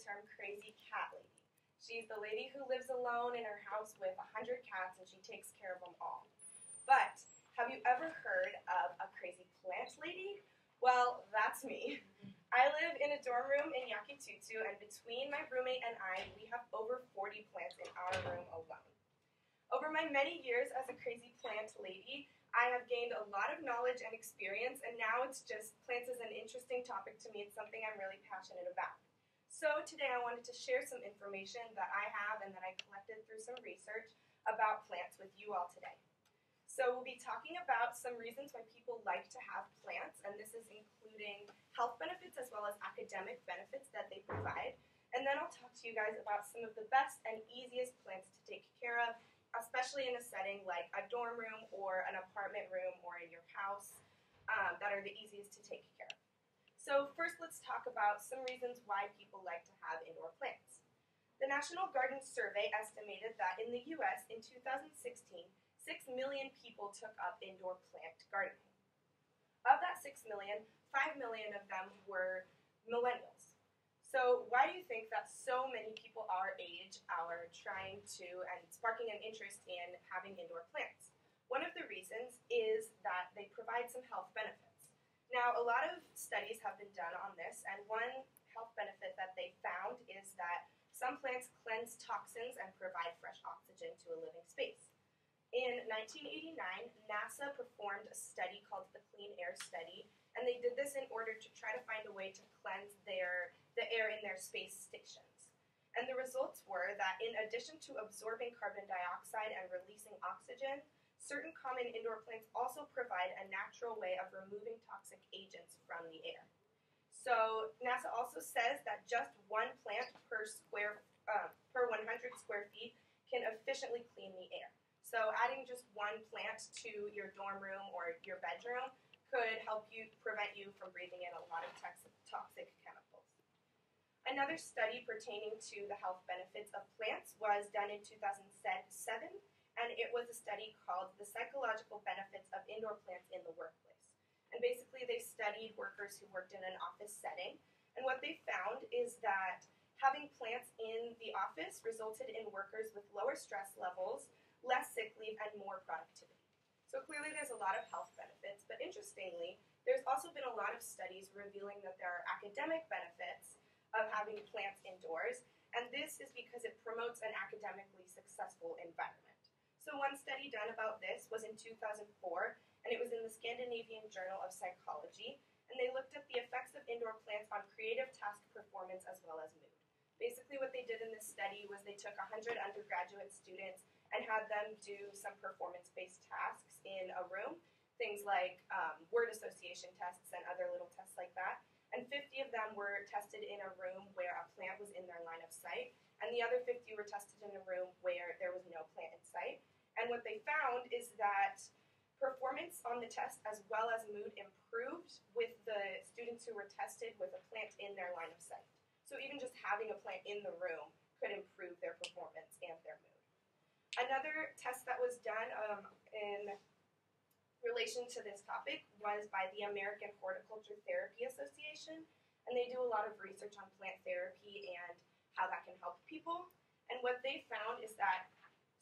term crazy cat lady. She's the lady who lives alone in her house with 100 cats and she takes care of them all. But have you ever heard of a crazy plant lady? Well, that's me. I live in a dorm room in Yakitutu, and between my roommate and I, we have over 40 plants in our room alone. Over my many years as a crazy plant lady, I have gained a lot of knowledge and experience, and now it's just plants is an interesting topic to me. It's something I'm really passionate about. So today I wanted to share some information that I have and that I collected through some research about plants with you all today. So we'll be talking about some reasons why people like to have plants, and this is including health benefits as well as academic benefits that they provide. And then I'll talk to you guys about some of the best and easiest plants to take care of, especially in a setting like a dorm room or an apartment room or in your house that are the easiest to take care of. So first let's talk about some reasons why people like to have indoor plants. The National Garden Survey estimated that in the U.S. in 2016, 6 million people took up indoor plant gardening. Of that 6 million, 5 million of them were millennials. So why do you think that so many people our age are trying to and sparking an interest in having indoor plants? One of the reasons is that they provide some health benefits. Now, a lot of studies have been done on this, and one health benefit that they found is that some plants cleanse toxins and provide fresh oxygen to a living space. In 1989, NASA performed a study called the Clean Air Study, and they did this in order to try to find a way to cleanse the air in their space stations. And the results were that in addition to absorbing carbon dioxide and releasing oxygen, certain common indoor plants also provide a natural way of removing toxic agents from the air. So NASA also says that just one plant per 100 square feet can efficiently clean the air. So adding just one plant to your dorm room or your bedroom could help you prevent you from breathing in a lot of toxic chemicals. Another study pertaining to the health benefits of plants was done in 2007, and it was a study called The Psychological Benefits of Indoor Plants in the Workplace. And basically they studied workers who worked in an office setting, and what they found is that having plants in the office resulted in workers with lower stress levels, less sick leave, and more productivity. So clearly there's a lot of health benefits, but interestingly, there's also been a lot of studies revealing that there are academic benefits of having plants indoors, and this is because it promotes an academically successful environment. So one study done about this was in 2004, and it was in the Scandinavian Journal of Psychology, and they looked at the effects of indoor plants on creative task performance as well as mood. Basically what they did in this study was they took 100 undergraduate students and had them do some performance-based tasks in a room, things like word association tests and other little tests like that. And 50 of them were tested in a room where a plant was in their line of sight, and the other 50 were tested in a room where there was no plant in sight. And what they found is that performance on the test as well as mood improved with the students who were tested with a plant in their line of sight. So even just having a plant in the room could improve their performance and their mood. Another test that was done in relation to this topic was by the American Horticulture Therapy Association, and they do a lot of research on plant therapy and how that can help people. And what they found is that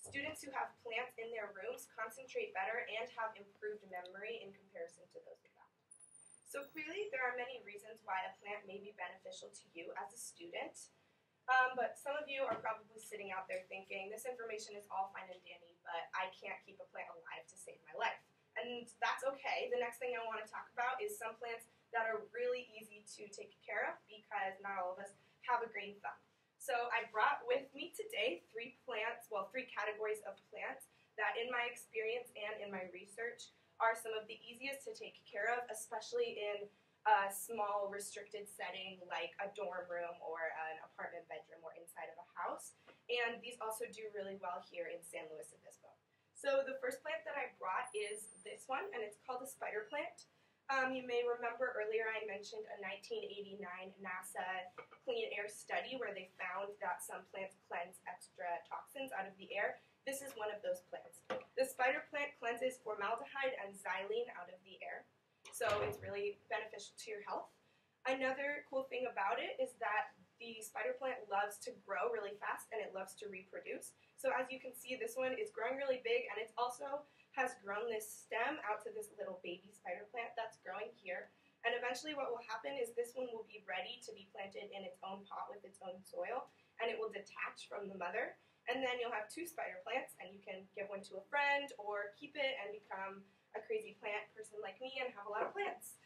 students who have plants in their rooms concentrate better and have improved memory in comparison to those without. So clearly there are many reasons why a plant may be beneficial to you as a student. But some of you are probably sitting out there thinking, this information is all fine and dandy, but I can't keep a plant alive to save my life. And that's okay. The next thing I want to talk about is some plants that are really easy to take care of because not all of us have a green thumb. So I brought with me today three categories of plants that in my experience and in my research are some of the easiest to take care of, especially in a small restricted setting like a dorm room or an apartment bedroom or inside of a house. And these also do really well here in San Luis Obispo. So the first plant that I brought is this one, and it's called a spider plant. You may remember earlier I mentioned a 1989 NASA Clean Air study where they found that some plants cleanse extra toxins out of the air. This is one of those plants. The spider plant cleanses formaldehyde and xylene out of the air, so it's really beneficial to your health. Another cool thing about it is that the spider plant loves to grow really fast and it loves to reproduce. So as you can see, this one is growing really big, and it also has grown this stem out to this little baby spider plant that's growing here. And eventually what will happen is this one will be ready to be planted in its own pot with its own soil, and it will detach from the mother. And then you'll have 2 spider plants, and you can give one to a friend or keep it and become a crazy plant person like me and have a lot of plants.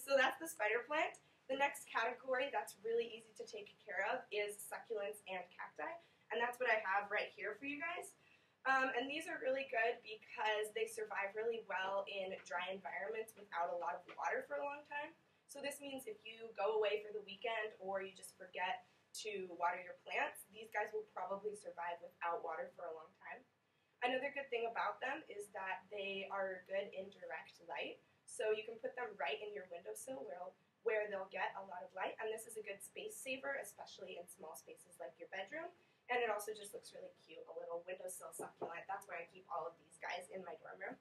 So that's the spider plant. The next category that's really easy to take care of is succulents and cacti, and that's what I have right here for you guys. And these are really good because they survive really well in dry environments without a lot of water for a long time. So this means if you go away for the weekend or you just forget to water your plants, these guys will probably survive without water for a long time. Another good thing about them is that they are good in direct light. So you can put them right in your windowsill where they'll get a lot of light. And this is a good space saver, especially in small spaces like your bedroom. And it also just looks really cute, a little windowsill succulent. That's where I keep all of these guys in my dorm room.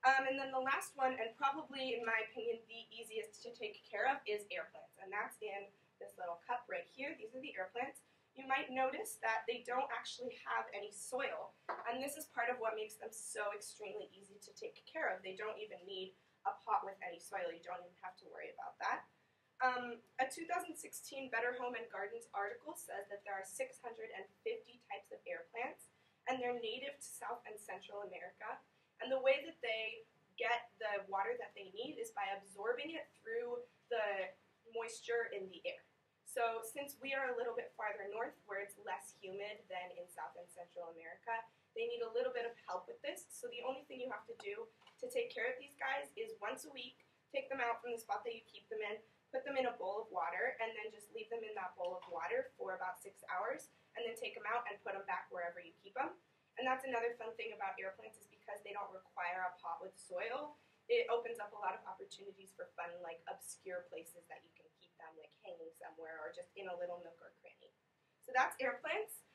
And then the last one, and probably in my opinion the easiest to take care of, is air plants. And that's in this little cup right here. These are the air plants. You might notice that they don't actually have any soil. And this is part of what makes them so extremely easy to take care of. They don't even need a pot with any soil. You don't even have to worry about that. A 2016 Better Home and Gardens article says that there are 650 types of air plants, and they're native to South and Central America. And the way that they get the water that they need is by absorbing it through the moisture in the air. So since we are a little bit farther north where it's less humid than in South and Central America, they need a little bit of help with this. So the only thing you have to do to take care of these guys is once a week, take them out from the spot that you keep them in, put them in a bowl of water, and then just leave them in that bowl of water for about 6 hours, and then take them out and put them back wherever you keep them. And that's another fun thing about air plants is because they don't require a pot with soil, it opens up a lot of opportunities for fun, like obscure places that you can keep them, like hanging somewhere or just in a little nook or cranny. So that's air plants.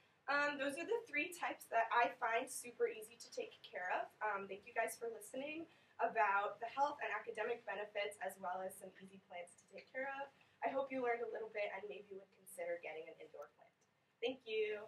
Those are the 3 types that I find super easy to take care of. Thank you guys for listening about the health and academic benefits as well as some easy plants to take care of. I hope you learned a little bit and maybe would consider getting an indoor plant. Thank you.